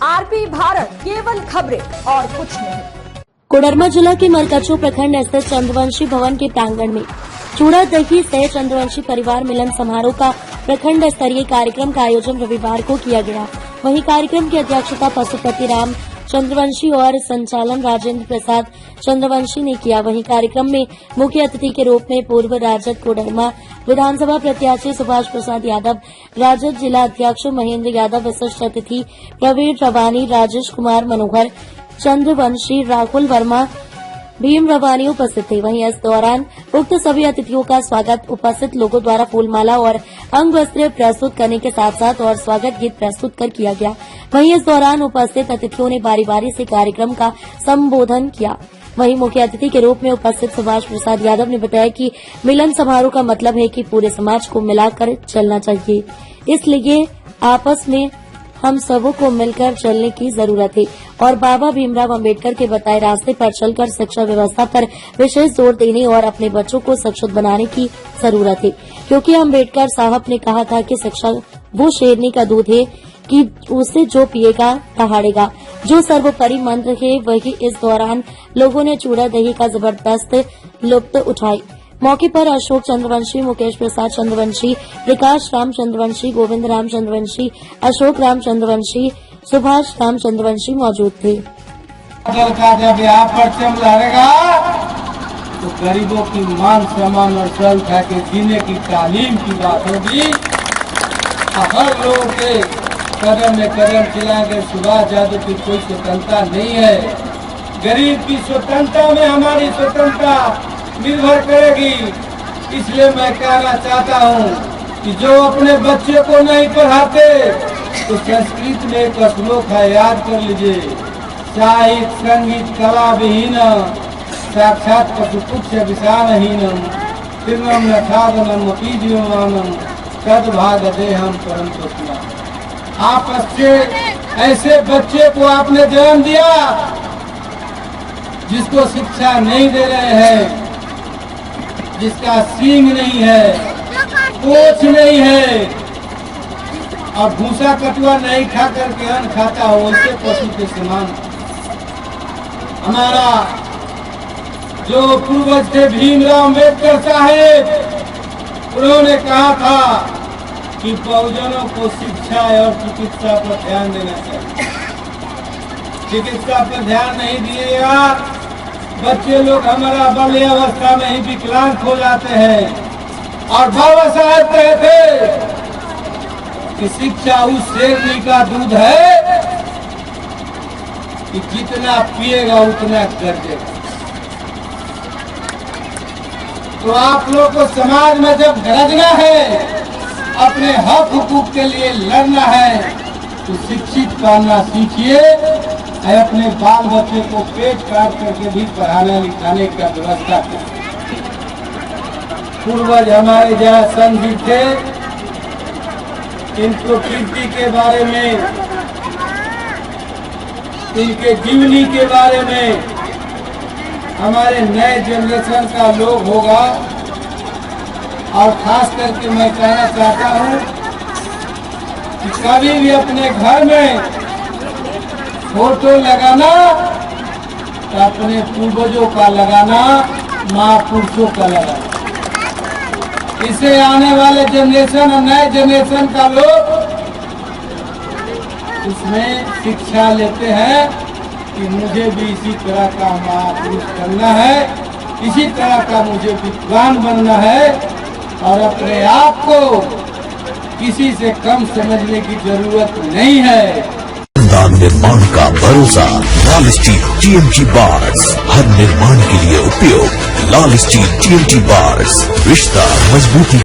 RP Bharat, केवल खबरें और कुछ नहीं। कोडरमा जिला के मरकच्चो प्रखंड स्थित चंद्रवंशी भवन के प्रांगण में चूड़ा दही सह चंद्रवंशी परिवार मिलन समारोह का प्रखंड स्तरीय कार्यक्रम का आयोजन रविवार को किया गया। वहीं कार्यक्रम की अध्यक्षता पशुपति राम चंद्रवंशी और संचालन राजेंद्र प्रसाद चंद्रवंशी ने किया। वहीं कार्यक्रम में मुख्य अतिथि के रूप में पूर्व राजद कोडरमा विधानसभा प्रत्याशी सुभाष प्रसाद यादव, राजद जिला अध्यक्ष महेंद्र यादव, विशिष्ट अतिथि प्रवीण रवानी, राजेश कुमार मनोहर चंद्रवंशी, राहुल वर्मा, भीम रवानी उपस्थित थे। वहीं इस दौरान उक्त सभी अतिथियों का स्वागत उपस्थित लोगों द्वारा फूलमाला और अंग वस्त्र प्रस्तुत करने के साथ साथ और स्वागत गीत प्रस्तुत कर किया गया। वहीं इस दौरान उपस्थित अतिथियों ने बारी बारी से कार्यक्रम का संबोधन किया। वहीं मुख्य अतिथि के रूप में उपस्थित सुभाष प्रसाद यादव ने बताया कि मिलन समारोह का मतलब है कि पूरे समाज को मिलाकर चलना चाहिए, इसलिए आपस में हम सबों को मिलकर चलने की जरूरत है और बाबा भीमराव अंबेडकर के बताए रास्ते पर चलकर शिक्षा व्यवस्था पर विशेष जोर देने और अपने बच्चों को शिक्षित बनाने की जरूरत है, क्योंकि अंबेडकर साहब ने कहा था कि शिक्षा वो शेरनी का दूध है कि उसे जो पिएगा दहाड़ेगा, जो सर्वोपरि मंत्र है। वही इस दौरान लोगों ने चूड़ा दही का जबरदस्त लुत्फ उठाई। मौके पर अशोक चंद्रवंशी, मुकेश प्रसाद चंद्रवंशी, प्रकाश राम चंद्रवंशी, गोविंद राम चंद्रवंशी, अशोक राम चंद्रवंशी, सुभाष राम चंद्रवंशी मौजूद थे। दल का जब यहाँ परचम लहरेगा तो गरीबों की मान सम्मान और श्रद्धा के जीने की तालीम की बात होगी। हर लोगों के कदम में कदम चलाएंगे। सुभाष यादव की कोई स्वतंत्रता नहीं है। गरीब की स्वतंत्रता में हमारी स्वतंत्रता निर्भर करेगी। इसलिए मैं कहना चाहता हूँ कि जो अपने बच्चे को नहीं पढ़ाते तो संस्कृत में एक श्लोक है, याद कर लीजिए। साहित्य संगीत कला विहीन साक्षात पशुपुच्छ विषाणहीनम तीर्णम नखादनम अपीजीवमानम तद्भाग देहम परम पुष्णा। आपस से ऐसे बच्चे को आपने जन्म दिया जिसको शिक्षा नहीं दे रहे हैं, जिसका सींग नहीं है, पोछ नहीं है और भूसा कटुआ नहीं खा करके अन्न खाता हो, वैसे पशु के समान। हमारा जो पूर्वज थे भीमराव अंबेडकर साहेब, उन्होंने कहा था कि बहुजनों को शिक्षा और चिकित्सा पर ध्यान देना चाहिए। चिकित्सा पर ध्यान नहीं दिएगा, बच्चे लोग हमारा बाल्यावस्था में ही विकलांग हो जाते हैं। और बाबा साहब कहते कि शिक्षा उस शेरनी का दूध है कि जितना पिएगा उतना गरजेगा। तो आप लोग को समाज में जब गरजना है, अपने हक हुकूक के लिए लड़ना है, तो शिक्षित करना सीखिए। अपने बाल बच्चे को पेट काट करके भी पढ़ाने लिखाने का व्यवस्था करें। पूर्वज हमारे जहाँ संत थे, इनको कीर्ति के बारे में, इनके जीवनी के बारे में हमारे नए जनरेशन का लोग होगा। और खास करके मैं कहना चाहता हूँ कि कभी भी अपने घर में फोटो लगाना तो अपने पूर्वजों का लगाना, महापुरुषों का लगाना। इसे आने वाले जनरेशन और नए जनरेशन का लोग इसमें शिक्षा लेते हैं कि मुझे भी इसी तरह का महापुरुष बनना है, इसी तरह का मुझे विद्वान बनना है और अपने आप को किसी से कम समझने की जरूरत नहीं है। निर्माण का भरोसा लाल स्टील TMT बार्स, हर निर्माण के लिए उपयोग। लाल स्टील TMT बार्स, रिश्ता मजबूती